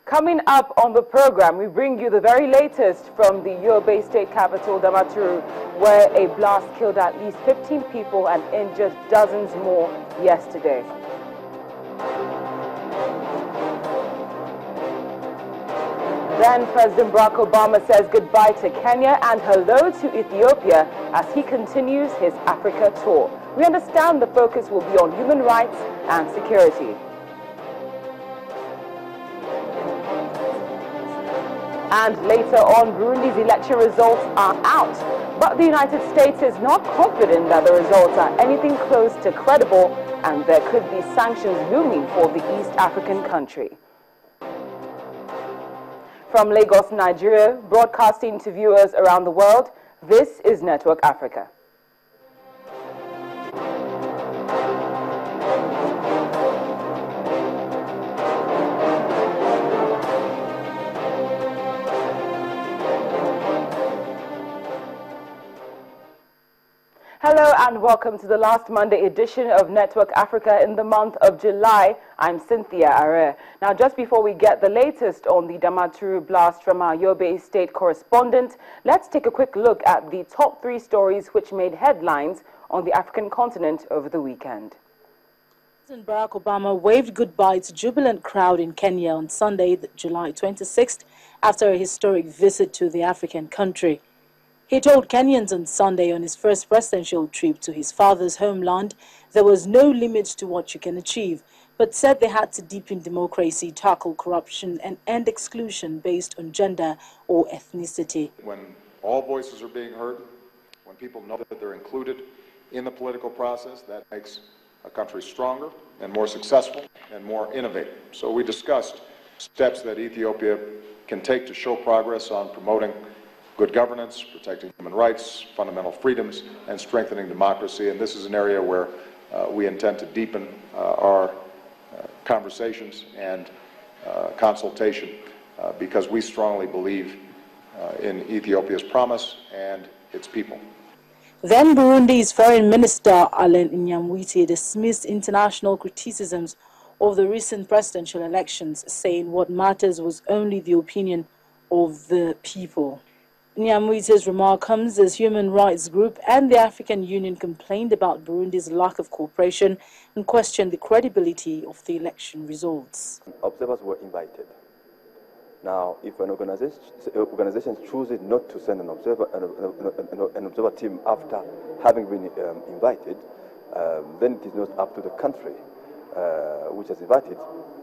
Coming up on the program, we bring you the very latest from the Yobe state capital, Damaturu, where a blast killed at least 15 people and injured dozens more yesterday. Then President Barack Obama says goodbye to Kenya and hello to Ethiopia as he continues his Africa tour. We understand the focus will be on human rights and security. And later on, Burundi's election results are out. But the United States is not confident that the results are anything close to credible, and there could be sanctions looming for the East African country. From Lagos, Nigeria, broadcasting to viewers around the world, this is Network Africa. Hello and welcome to the last Monday edition of Network Africa in the month of July. I'm Cynthia Are. Now, just before we get the latest on the Damaturu blast from our Yobe state correspondent, let's take a quick look at the top 3 stories which made headlines on the African continent over the weekend. President Barack Obama waved goodbye to jubilant crowd in Kenya on Sunday, July 26th, after a historic visit to the African country. He told Kenyans on Sunday on his first presidential trip to his father's homeland there was no limit to what you can achieve, but said they had to deepen democracy, tackle corruption, and end exclusion based on gender or ethnicity. When all voices are being heard, when people know that they're included in the political process, that makes a country stronger and more successful and more innovative. So we discussed steps that Ethiopia can take to show progress on promoting good governance, protecting human rights, fundamental freedoms, and strengthening democracy. And this is an area where we intend to deepen our conversations and consultation because we strongly believe in Ethiopia's promise and its people. Then Burundi's Foreign Minister Alain Nyamwiti dismissed international criticisms of the recent presidential elections, saying what matters was only the opinion of the people. Nyamwiti's remark comes as human rights group and the African Union complained about Burundi's lack of cooperation and questioned the credibility of the election results. Observers were invited. Now, if an organization chooses not to send an observer team after having been invited, then it is not up to the country which has invited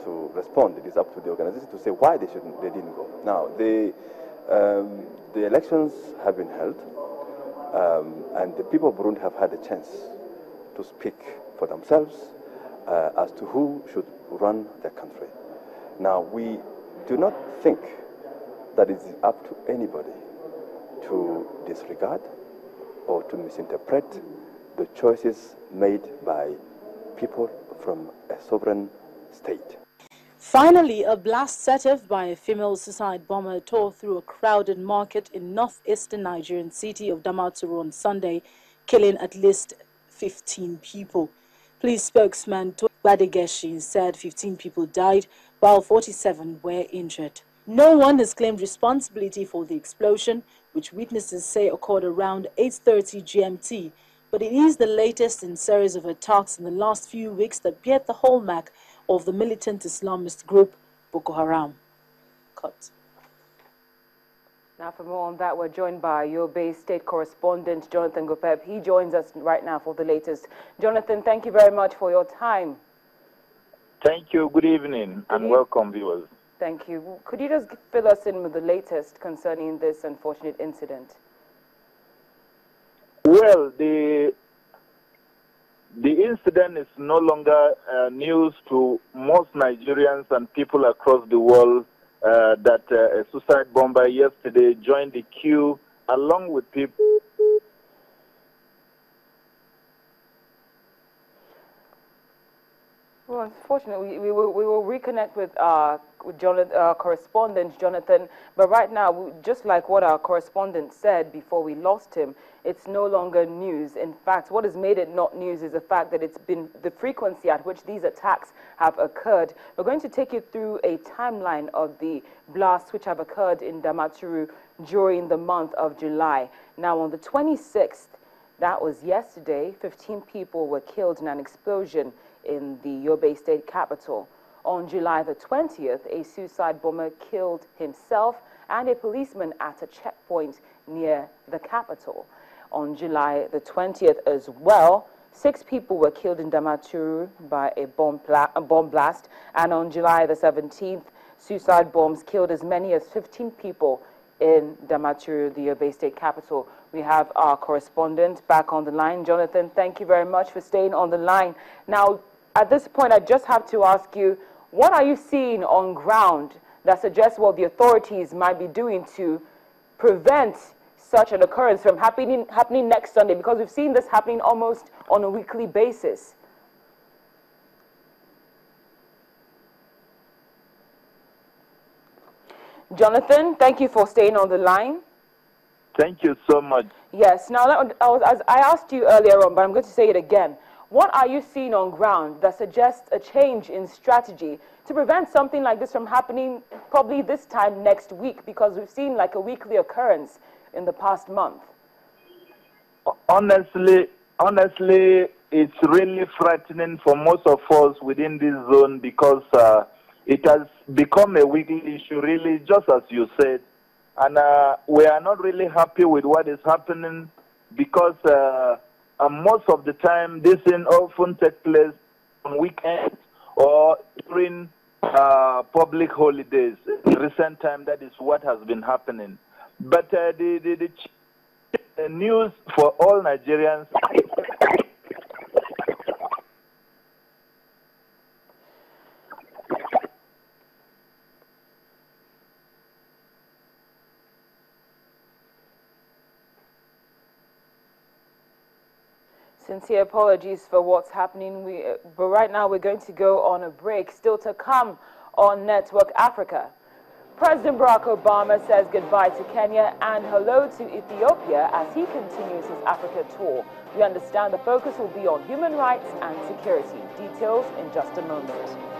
to respond. It is up to the organization to say why they didn't go. Now, the elections have been held, and the people of Burundi have had a chance to speak for themselves as to who should run their country. Now, we do not think that it is up to anybody to disregard or to misinterpret the choices made by people from a sovereign state. Finally, a blast set off by a female suicide bomber tore through a crowded market in northeastern Nigerian city of Damaturu on Sunday, killing at least 15 people. Police spokesman Badegeshi said 15 people died, while 47 were injured. No one has claimed responsibility for the explosion, which witnesses say occurred around 8:30 GMT, but it is the latest in a series of attacks in the last few weeks that bear the hallmark of the militant Islamist group Boko Haram. Cut. Now for more on that, we're joined by Yobe state correspondent Jonathan Gopep. He joins us right now for the latest. Jonathan, thank you very much for your time. Thank you. Good evening and welcome, viewers. Thank you. Could you just fill us in with the latest concerning this unfortunate incident? Well, the incident is no longer news to most Nigerians and people across the world that a suicide bomber yesterday joined the queue along with people. Well, unfortunately, we will reconnect with correspondent Jonathan. But right now, just like what our correspondent said before we lost him, it's no longer news. In fact, what has made it not news is the fact that it's been the frequency at which these attacks have occurred. We're going to take you through a timeline of the blasts which have occurred in Damaturu during the month of July. Now, on the 26th, that was yesterday, 15 people were killed in an explosion in the Yobe state capital. On July the 20th, a suicide bomber killed himself and a policeman at a checkpoint near the capital. On July the 20th as well, 6 people were killed in Damaturu by a bomb blast. And on July the 17th, suicide bombs killed as many as 15 people in Damaturu, the Yobe state capital. We have our correspondent back on the line. Jonathan, thank you very much for staying on the line. Now, at this point, I just have to ask you, what are you seeing on ground that suggests what the authorities might be doing to prevent such an occurrence from happening next Sunday? Because we've seen this happening almost on a weekly basis. Jonathan, thank you for staying on the line. Thank you so much. Yes. Now, as I asked you earlier on, but I'm going to say it again. What are you seeing on ground that suggests a change in strategy to prevent something like this from happening probably this time next week? Because we've seen like a weekly occurrence in the past month. Honestly, it's really frightening for most of us within this zone because it has become a weekly issue, really, just as you said. And we are not really happy with what is happening because most of the time, this thing often takes place on weekends or during public holidays. In recent time, that is what has been happening. But the news for all Nigerians. Sincere apologies for what's happening. But right now we're going to go on a break. Still to come on Network Africa. President Barack Obama says goodbye to Kenya and hello to Ethiopia as he continues his Africa tour. We understand the focus will be on human rights and security. Details in just a moment.